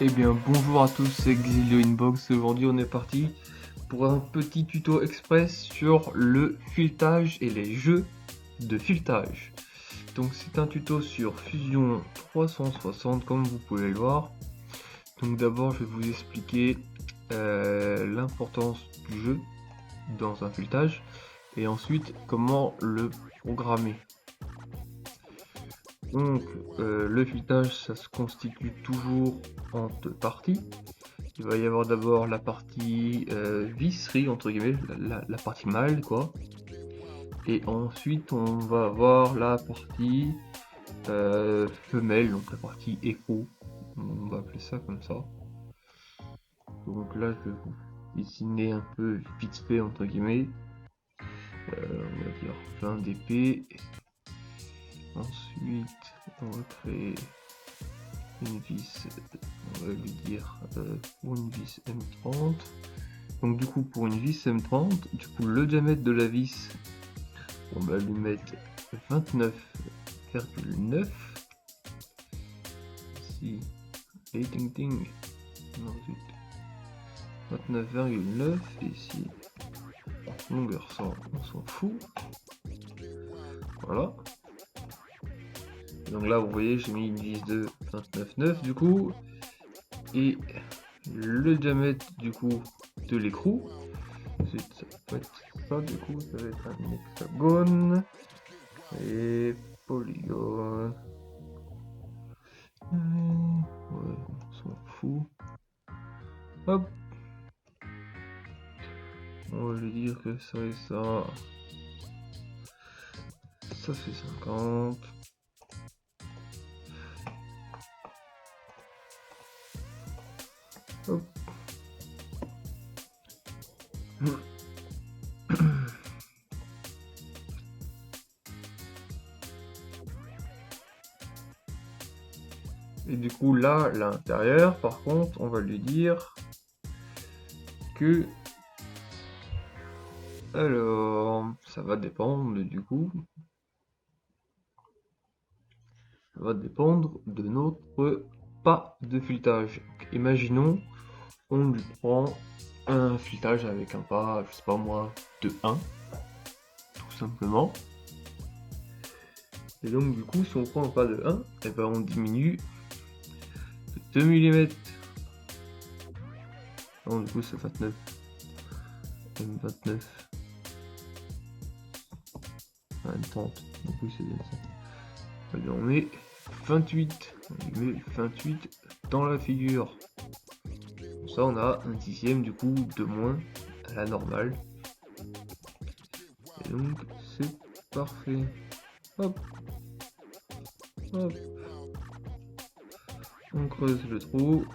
Eh bien bonjour à tous, c'est Xilio Inbox. Aujourd'hui on est parti pour un petit tuto express sur le filetage et les jeux de filetage. Donc c'est un tuto sur Fusion 360 comme vous pouvez le voir. Donc d'abord je vais vous expliquer l'importance du jeu dans un filetage et ensuite comment le programmer. Donc le filetage ça se constitue toujours en deux parties. Il va y avoir d'abord la partie visserie entre guillemets, la partie mâle quoi. Et ensuite on va avoir la partie femelle, donc la partie écrou. On va appeler ça comme ça. Donc là je vais vous dessiner un peu vite fait entre guillemets. On va dire plein d'épées. Ensuite on va créer une vis, on va lui dire pour une vis M30. Donc du coup pour une vis M30, du coup le diamètre de la vis, on va lui mettre 29,9. Ici, et ting ting, non zut, 29,9. Ici, longueur 100, on s'en fout. Voilà. Donc là vous voyez j'ai mis une vis de 29,9 du coup. Et le diamètre du coup de l'écrou, ça va être ça du coup, ça va être un hexagone. Et polygone. Ouais, on s'en fout. Hop. On va lui dire que ça et ça. Ça fait 50. Hop. Et du coup là, l'intérieur, par contre, on va lui dire que... Alors, ça va dépendre du coup. Ça va dépendre de notre pas de filetage. Imaginons, on lui prend un filetage avec un pas, je sais pas moi, de 1, tout simplement. Et donc du coup, si on prend un pas de 1, et ben on diminue de 2 mm. Non, du coup c'est 29. M29. 30. Du coup c'est bien ça. Allez, on met 28. On met 28 dans la figure. Comme ça on a un dixième du coup de moins à la normale. Et donc c'est parfait. Hop. Hop. On creuse le trou.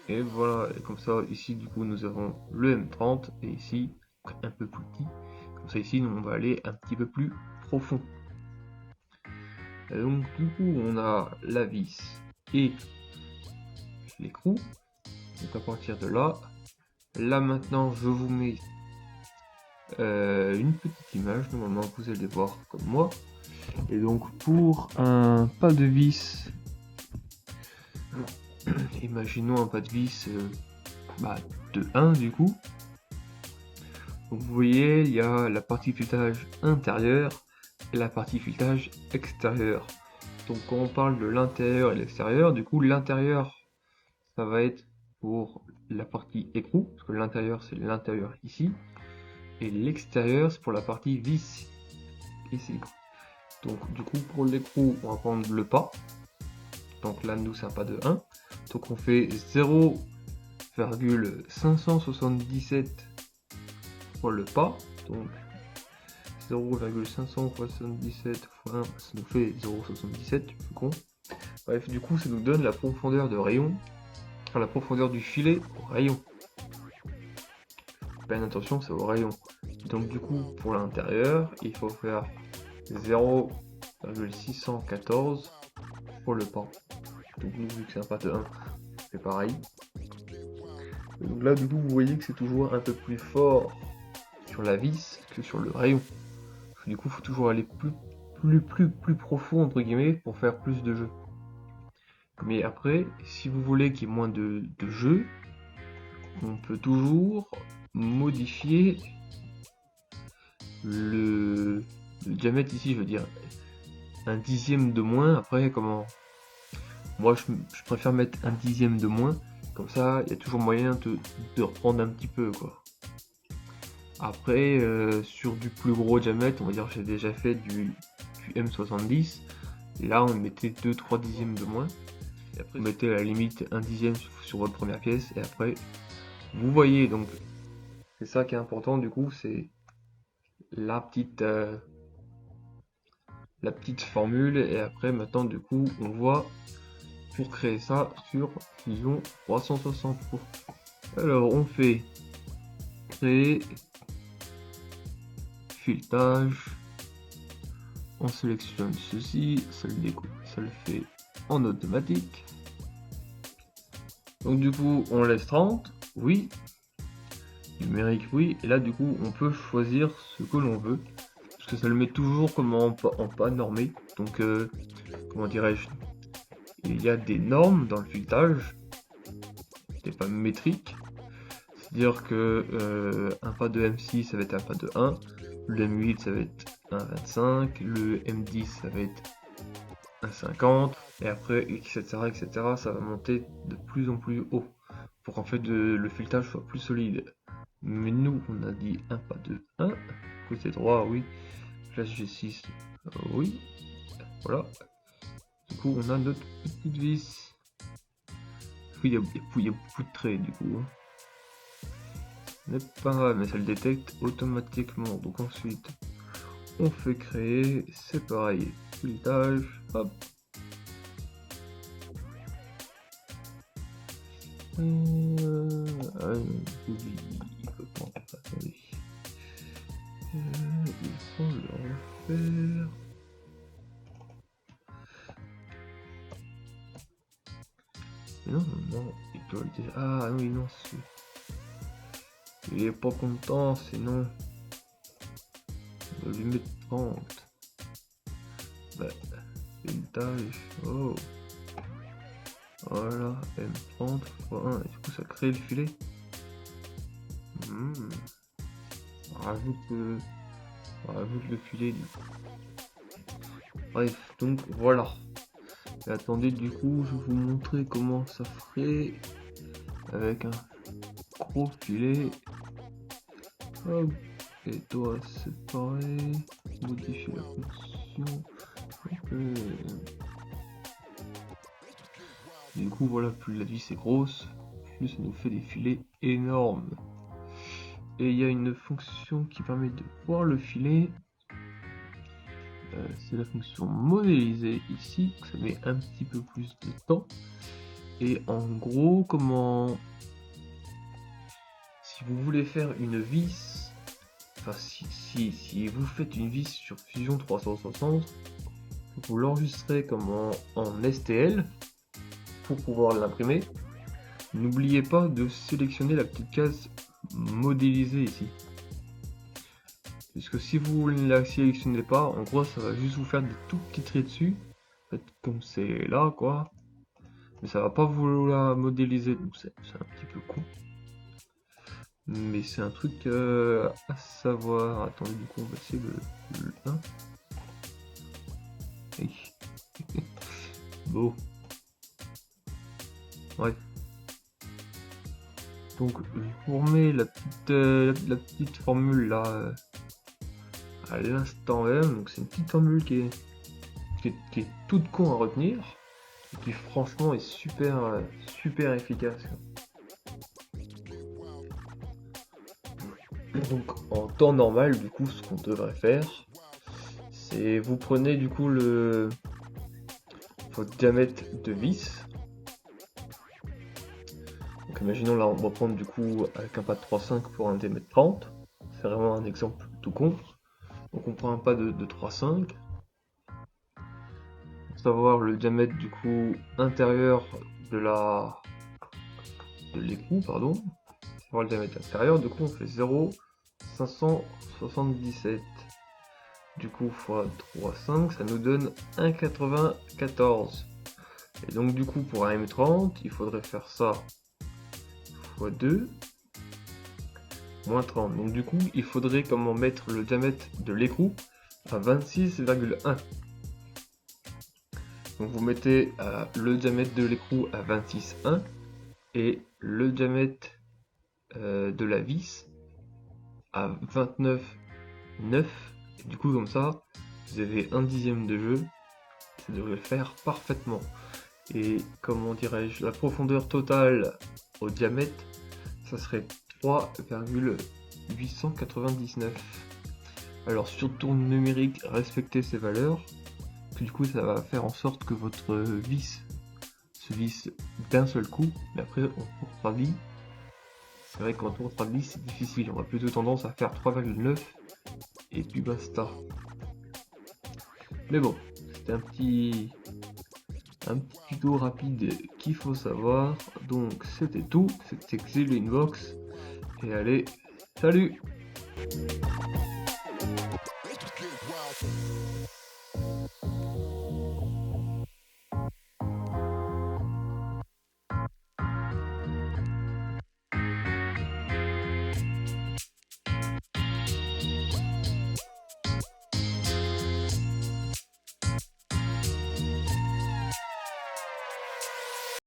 Et voilà, et comme ça ici du coup nous avons le M30 et ici un peu plus petit. Comme ça ici on va aller un petit peu plus profond. Et donc du coup on a la vis et l'écrou. Donc à partir de là, maintenant je vous mets une petite image, normalement vous allez voir comme moi. Et donc pour un pas de vis, imaginons un pas de vis de 1 du coup. Donc vous voyez, il y a la partie filetage intérieur et la partie filetage extérieur. Donc quand on parle de l'intérieur et l'extérieur, du coup l'intérieur ça va être pour la partie écrou, parce que l'intérieur c'est l'intérieur ici, et l'extérieur c'est pour la partie vis ici. Donc du coup pour l'écrou on va prendre le pas, donc là nous c'est un pas de 1, donc on fait 0,577 fois le pas, donc 0,577 fois 1, ça nous fait 0,77, je suis con. Bref, du coup ça nous donne la profondeur de rayon, enfin la profondeur du filet au rayon. Bien attention, c'est au rayon. Donc du coup pour l'intérieur, il faut faire 0,614 pour le pas. Donc nous vu que c'est un pas de 1, c'est pareil. Donc là du coup vous voyez que c'est toujours un peu plus fort sur la vis que sur le rayon. Du coup, il faut toujours aller plus profond entre guillemets pour faire plus de jeu. Mais après, si vous voulez qu'il y ait moins de jeu, on peut toujours modifier le diamètre ici, je veux dire un dixième de moins. Après, comment, moi je préfère mettre un dixième de moins, comme ça il y a toujours moyen de reprendre un petit peu quoi. Après, sur du plus gros diamètre, on va dire j'ai déjà fait du M70, là on mettait 2-3 dixièmes de moins, et après vous mettez à la limite un dixième sur votre première pièce, et après vous voyez. Donc c'est ça qui est important du coup, c'est la petite formule. Et après maintenant du coup on voit pour créer ça sur Fusion 360. Alors on fait créer, filetage, on sélectionne ceci, ça le fait en automatique. Donc du coup on laisse 30, oui, numérique oui, et là du coup on peut choisir ce que l'on veut, parce que ça le met toujours comme en pas normé. Donc comment dirais-je, il y a des normes dans le filetage, des pas métriques, c'est-à-dire que un pas de M6 ça va être un pas de 1, le M8 ça va être 1,25, le M10 ça va être 1,50, et après etc ça va monter de plus en plus haut pour qu'en fait le filetage soit plus solide. Mais nous on a dit un pas de 1, côté droit oui, place G6 oui, voilà. Du coup on a notre petite vis. Oui, il y a beaucoup de traits du coup. C'est pas grave, mais ça le détecte automatiquement. Donc ensuite, on fait créer, c'est pareil, filetage, hop. Il faut pas, attendez. Il faut le refaire. Non, il doit le dire. Ah oui, non, il est pas content, sinon on va lui mettre 30. Bah, filetage, oh. Voilà, M30 x 1, et du coup ça crée le filet. On rajoute le filet du coup. Bref, donc voilà. Et attendez, du coup, je vais vous montrer comment ça ferait avec un gros filet. Hop. Et toi, c'est pareil. Modifier la fonction. Du coup, voilà, plus la vis est grosse, plus ça nous fait des filets énormes. Et il y a une fonction qui permet de voir le filet. C'est la fonction modéliser ici, ça met un petit peu plus de temps. Et en gros, comment, si vous voulez faire une vis, enfin si vous faites une vis sur Fusion 360, vous l'enregistrez comme en STL pour pouvoir l'imprimer. N'oubliez pas de sélectionner la petite case modéliser ici, puisque si vous ne la sélectionnez pas, en gros ça va juste vous faire des tout petits traits dessus, en fait, comme c'est là quoi, mais ça va pas vous la modéliser, donc c'est un petit peu con, mais c'est un truc à savoir. Attendez, du coup on va essayer le 1. Bon, bref. Donc je vous remets la petite formule là à l'instant même. Donc c'est une petite formule qui est toute con à retenir, et qui franchement est super efficace. Donc en temps normal, du coup, ce qu'on devrait faire, c'est vous prenez du coup votre diamètre de vis. Donc imaginons là, on va prendre du coup avec un pas de 3,5 pour un diamètre 30. C'est vraiment un exemple tout con. Donc on prend un pas de 3,5. Pour savoir le diamètre du coup intérieur de l'écrou, pardon. Pour savoir le diamètre intérieur, du coup on fait 0,577. Du coup x 3,5, ça nous donne 1,94. Et donc du coup pour un M30, il faudrait faire ça fois 2, moins 30. Donc du coup, il faudrait comment mettre le diamètre de l'écrou à 26,1. Donc vous mettez le diamètre de l'écrou à 26,1 et le diamètre de la vis à 29,9. Du coup comme ça, vous avez un dixième de jeu, ça devrait le faire parfaitement. Et comment dirais-je, la profondeur totale au diamètre, ça serait 3,899. Alors sur le tour numérique, respectez ces valeurs, que du coup ça va faire en sorte que votre vis se visse d'un seul coup, mais après on tour 3 de vis. C'est vrai qu'en tour 3 de vis c'est difficile, on a plutôt tendance à faire 3,9 et puis basta. Mais bon, c'était un petit tuto rapide qu'il faut savoir. Donc c'était tout, c'était Xilwinbox. Et allez, salut!